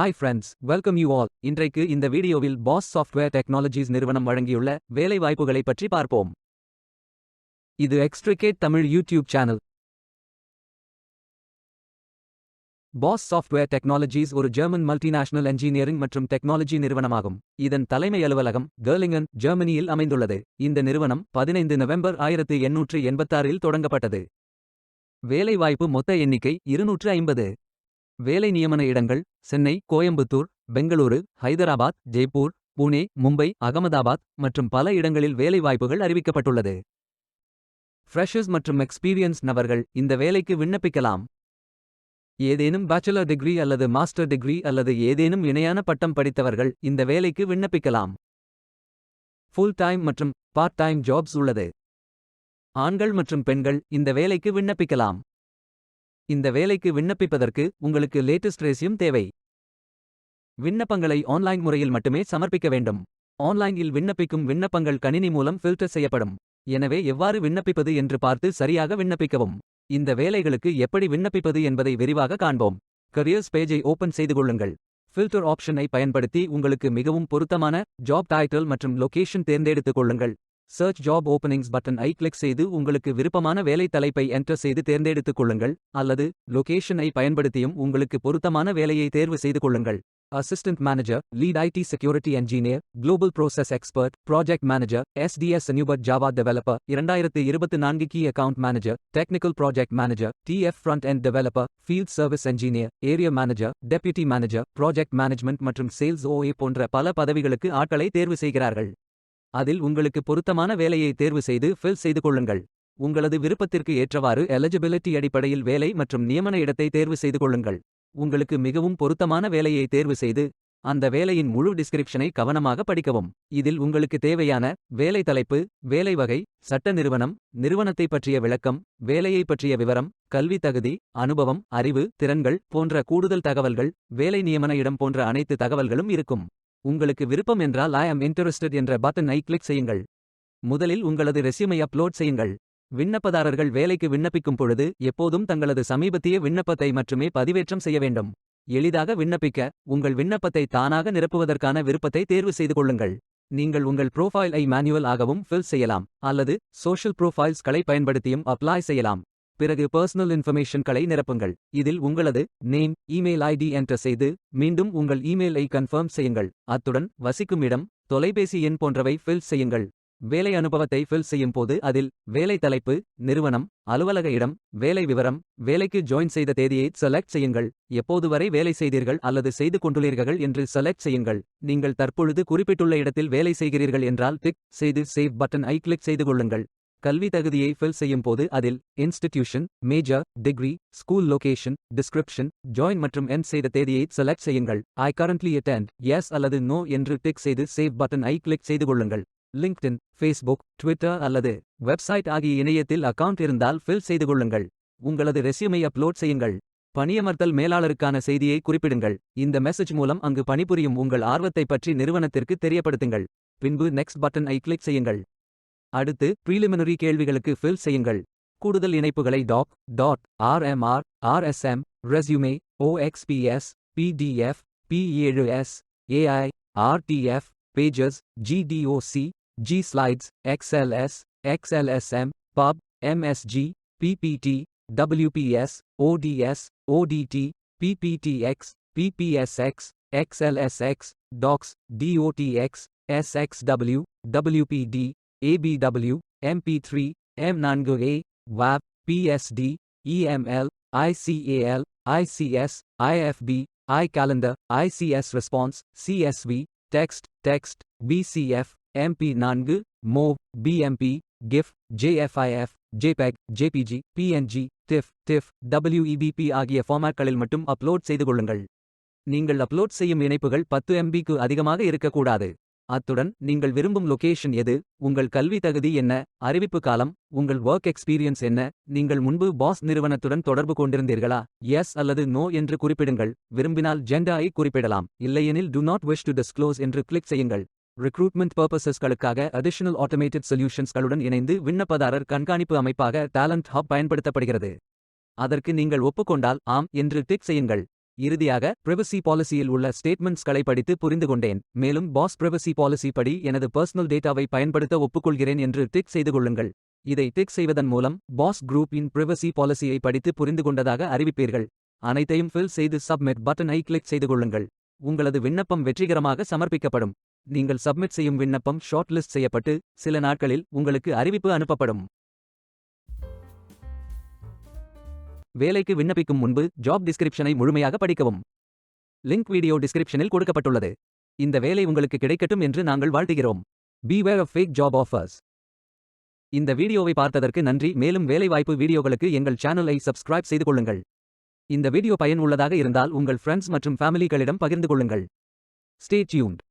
Hi friends, welcome you all. இன்றைக்கு இந்த வீடியோவில் பாஸ் சாஃப்ட்வேர் டெக்னாலஜிஸ் நிறுவனம் வழங்கியுள்ள வேலை வாய்ப்புகளை பற்றி பார்ப்போம். இது extricate Tamil YouTube channel. Bosch software technologies ஒரு ஜெர்மன் மல்டிநேஷனல் என்ஜினியரிங் மற்றும் டெக்னாலஜி நிறுவனமாகும். இதன் தலைமை அலுவலகம் கர்லிங்கன், ஜெர்மனியில் அமைந்துள்ளது. இந்த நிறுவனம் 15 நவம்பர் 1886இல் தொடங்கப்பட்டது. வேலைவாய்ப்பு மொத்த எண்ணிக்கை 250. வேலை நியமன இடங்கள் சென்னை, கோயம்புத்தூர், பெங்களூரு, ஹைதராபாத், ஜெய்ப்பூர், புனே, மும்பை, அகமதாபாத் மற்றும் பல இடங்களில் வேலைவாய்ப்புகள் அறிவிக்கப்பட்டுள்ளது. ஃப்ரெஷர்ஸ் மற்றும் எக்ஸ்பீரியன்ஸ் நபர்கள் இந்த வேலைக்கு விண்ணப்பிக்கலாம். ஏதேனும் பேச்சுலர் டிகிரி அல்லது மாஸ்டர் டிகிரி அல்லது ஏதேனும் இணையான பட்டம் படித்தவர்கள் இந்த வேலைக்கு விண்ணப்பிக்கலாம். ஃபுல் டைம் மற்றும் பார்ட் டைம் ஜாப்ஸ் உள்ளது. ஆண்கள் மற்றும் பெண்கள் இந்த வேலைக்கு விண்ணப்பிக்கலாம். இந்த வேலைக்கு விண்ணப்பிப்பதற்கு உங்களுக்கு லேட்டஸ்ட் ரெஸ்யூம் தேவை. விண்ணப்பங்களை ஆன்லைன் முறையில் மட்டுமே சமர்ப்பிக்க வேண்டும். ஆன்லைனில் விண்ணப்பிக்கும் விண்ணப்பங்கள் கணினி மூலம் ஃபில்டர் செய்யப்படும். எனவே எவ்வாறு விண்ணப்பிப்பது என்று பார்த்து சரியாக விண்ணப்பிக்கவும். இந்த வேலைகளுக்கு எப்படி விண்ணப்பிப்பது என்பதை விரிவாக காண்போம். கரியர்ஸ் பேஜை ஓபன் செய்து கொள்ளுங்கள். ஃபில்டர் ஆப்ஷனை பயன்படுத்தி உங்களுக்கு மிகவும் பொருத்தமான ஜாப் டைட்டில் மற்றும் லொகேஷன் தேர்ந்தெடுத்துக் கொள்ளுங்கள். சர்ச் ஜாப் ஓப்பனிங்ஸ் பட்டன் ஐ கிளிக் செய்து உங்களுக்கு விருப்பமான வேலை தலைப்பை என்டர் செய்து தேர்ந்தெடுத்துக் கொள்ளுங்கள், அல்லது லொகேஷனை பயன்படுத்தியும் உங்களுக்கு பொருத்தமான வேலையை தேர்வு செய்து கொள்ளுங்கள். Assistant manager, lead IT security engineer, global process expert, project manager, SDS நியூபர் Java developer, 2024 key account manager, technical project manager, TF front end developer, field service engineer, area manager, deputy manager, project management மற்றும் sales OA போன்ற பல பதவிகளுக்கு ஆட்களை தேர்வு செய்கிறார்கள். அதில் உங்களுக்கு பொருத்தமான வேலையை தேர்வு செய்து ஃபில் செய்து கொள்ளுங்கள். உங்களது விருப்பத்திற்கு ஏற்றவாறு எலிஜிபிலிட்டி அடிப்படையில் வேலை மற்றும் நியமன இடத்தை தேர்வு செய்து கொள்ளுங்கள். உங்களுக்கு மிகவும் பொருத்தமான வேலையை தேர்வு செய்து அந்த வேலையின் முழு டிஸ்கிரிப்ஷனை கவனமாக படிக்கவும். இதில் உங்களுக்கு தேவையான வேலை தலைப்பு, வேலை வகை, சட்ட நிறுவனம், நிறுவனத்தை பற்றிய விளக்கம், வேலையை பற்றிய விவரம், கல்வி தகுதி, அனுபவம், அறிவு, திறன்கள் போன்ற கூடுதல் தகவல்கள், வேலை நியமன இடம் போன்ற அனைத்து தகவல்களும் இருக்கும். உங்களுக்கு விருப்பம் என்றால் ஐ அம் இன்ட்ரெஸ்டட் என்ற பட்டனை கிளிக் செய்யுங்கள். முதலில் உங்களது ரெஸ்யூமை அப்லோட் செய்யுங்கள். விண்ணப்பதாரர்கள் வேலைக்கு விண்ணப்பிக்கும் பொழுது எப்போதும் தங்களது சமீபத்திய விண்ணப்பத்தை மட்டுமே பதிவேற்றம் செய்ய வேண்டும். எளிதாக விண்ணப்பிக்க உங்கள் விண்ணப்பத்தை தானாக நிரப்புவதற்கான விருப்பத்தை தேர்வு செய்து கொள்ளுங்கள். நீங்கள் உங்கள் ப்ரோஃபைல் மேனுவல் ஆகவும் ஃபில் செய்யலாம், அல்லது சோஷியல் ப்ரோஃபைல்ஸ்களை பயன்படுத்தியும் அப்ளை செய்யலாம். பிறகு பர்சனல் இன்ஃபர்மேஷன்களை நிரப்புங்கள். இதில் உங்களது நேம், இமெயில் ஐடி என்டர் செய்து மீண்டும் உங்கள் இமெயிலை கன்ஃபர்ம் செய்யுங்கள். அத்துடன் வசிக்கும் இடம், தொலைபேசி எண் போன்றவை ஃபில் செய்யுங்கள். வேலை அனுபவத்தை ஃபில் செய்யும் போது அதில் வேலை தலைப்பு, நிறுவனம், அலுவலக இடம், வேலை விவரம், வேலைக்கு ஜாயின் செய்த தேதியை செலக்ட் செய்யுங்கள். எப்போது வரை வேலை செய்தீர்கள் அல்லது செய்து கொண்டுள்ளீர்கள் என்று செலக்ட் செய்யுங்கள். நீங்கள் தற்பொழுது குறிப்பிட்டுள்ள இடத்தில் வேலை செய்கிறீர்கள் என்றால் டிக் செய்து சேவ் பட்டன் ஐ கிளிக் செய்து கொள்ளுங்கள். கல்வி தகுதியை ஃபில் செய்யும் போது அதில் institution, major, degree, school location, description, join மற்றும் எண்ட் செய்த தேதியை செலக்ட் செய்யுங்கள். ஐ கரண்ட்லி அட்டெண்ட் எஸ் அல்லது நோ என்று டிக் செய்து சேவ் பட்டன் ஐ கிளிக் செய்து கொள்ளுங்கள். லிங்க்டின், ஃபேஸ்புக், ட்விட்டர் அல்லது வெப்சைட் ஆகிய இணையத்தில் அக்கவுண்ட் இருந்தால் ஃபில் செய்து கொள்ளுங்கள். உங்களது ரெஸ்யூமை அப்லோட் செய்யுங்கள். பணியமர்த்தல் மேலாளருக்கான செய்தியை குறிப்பிடுங்கள். இந்த மெசேஜ் மூலம் அங்கு பணிபுரியும் உங்கள் ஆர்வத்தை பற்றி நிறுவனத்திற்கு தெரியப்படுத்துங்கள். பின்பு நெக்ஸ்ட் பட்டன் ஐ கிளிக் செய்யுங்கள். அடுத்து ப்ரீலிமினரி கேள்விகளுக்கு ஃபில் செய்யுங்கள். கூடுதல் இணைப்புகளை RMR, RSM, resume, OXPS, PDF, P7S, AI, RTF, Pages, GDOC, G-Slides, XLS, XLSM, PUB, MSG, PPT, WPS, ODS, ODT, PPTX, PPSX, XLSX, DOCS, DOTX, SXW, WPD, ABW, MP3, M4A, WAV, PSD, EML, ICAL, ICS, IFB, iCalendar, ICS Response, CSV, Text, BCF, MP4, MOV, BMP, GIF, JFIF, JPEG, JPG, PNG, TIFF, WEBP ஆகிய ஃபார்மேட்களில் மட்டும் upload செய்து கொள்ளுங்கள். நீங்கள் upload செய்யும் இணைப்புகள் 10 MBக்கு அதிகமாக இருக்கக்கூடாது. அத்துடன் நீங்கள் விரும்பும் லொகேஷன் எது, உங்கள் கல்வி தகுதி என்ன, அறிவிப்பு காலம், உங்கள் ஒர்க் எக்ஸ்பீரியன்ஸ் என்ன, நீங்கள் முன்பு பாஸ் நிறுவனத்துடன் தொடர்பு கொண்டிருந்தீர்களா, எஸ் அல்லது நோ என்று குறிப்பிடுங்கள். விரும்பினால் ஜெண்டரை குறிப்பிடலாம், இல்லையெனில் do not wish to disclose என்று கிளிக் செய்யுங்கள். ரிக்ரூட்மெண்ட் பர்பசஸ்களுக்காக அடிஷனல் ஆட்டோமேட்டட் சொல்யூஷன்ஸ்களுடன் இணைந்து விண்ணப்பதாரர் கண்காணிப்பு அமைப்பாக டேலண்ட் ஹப் பயன்படுத்தப்படுகிறது. அதற்கு நீங்கள் ஒப்புக்கொண்டால் ஆம் என்று டிக் செய்யுங்கள். இறுதியாக பிரைவசி பாலிசியில் உள்ள ஸ்டேட்மெண்ட்ஸ்களை படித்து புரிந்து கொண்டேன். மேலும் பாஸ் பிரைவசி பாலிசி படி எனது பர்சனல் டேட்டாவை பயன்படுத்த ஒப்புக்கொள்கிறேன் என்று டிக் செய்து கொள்ளுங்கள். இதை டிக் செய்வதன் மூலம் பாஸ் குரூப் இன் பிரைவசி பாலிசியை படித்து புரிந்து கொண்டதாக அறிவிப்பீர்கள். அனைத்தையும் ஃபில் செய்து சப்மிட் பட்டனை கிளிக் செய்து கொள்ளுங்கள். உங்களது விண்ணப்பம் வெற்றிகரமாக சமர்ப்பிக்கப்படும். நீங்கள் சப்மிட் செய்யும் விண்ணப்பம் ஷார்ட் லிஸ்ட் செய்யப்பட்டு சில நாட்களில் உங்களுக்கு அறிவிப்பு அனுப்பப்படும். வேலைக்கு விண்ணப்பிக்கும் முன்பு ஜாப் டிஸ்கிரிப்ஷனை முழுமையாக படிக்கவும். லிங்க் வீடியோ டிஸ்கிரிப்ஷனில் கொடுக்கப்பட்டுள்ளது. இந்த வேலை உங்களுக்கு கிடைக்கட்டும் என்று நாங்கள் வாழ்த்துகிறோம். Beware of fake job offers. இந்த வீடியோவை பார்த்ததற்கு நன்றி. மேலும் வேலைவாய்ப்பு வீடியோகளுக்கு எங்கள் சேனலை சப்ஸ்கிரைப் செய்து கொள்ளுங்கள். இந்த வீடியோ பயனுள்ளதாக இருந்தால் உங்கள் ஃப்ரெண்ட்ஸ் மற்றும் ஃபேமிலிகளிடம் பகிர்ந்து கொள்ளுங்கள். Stay tuned.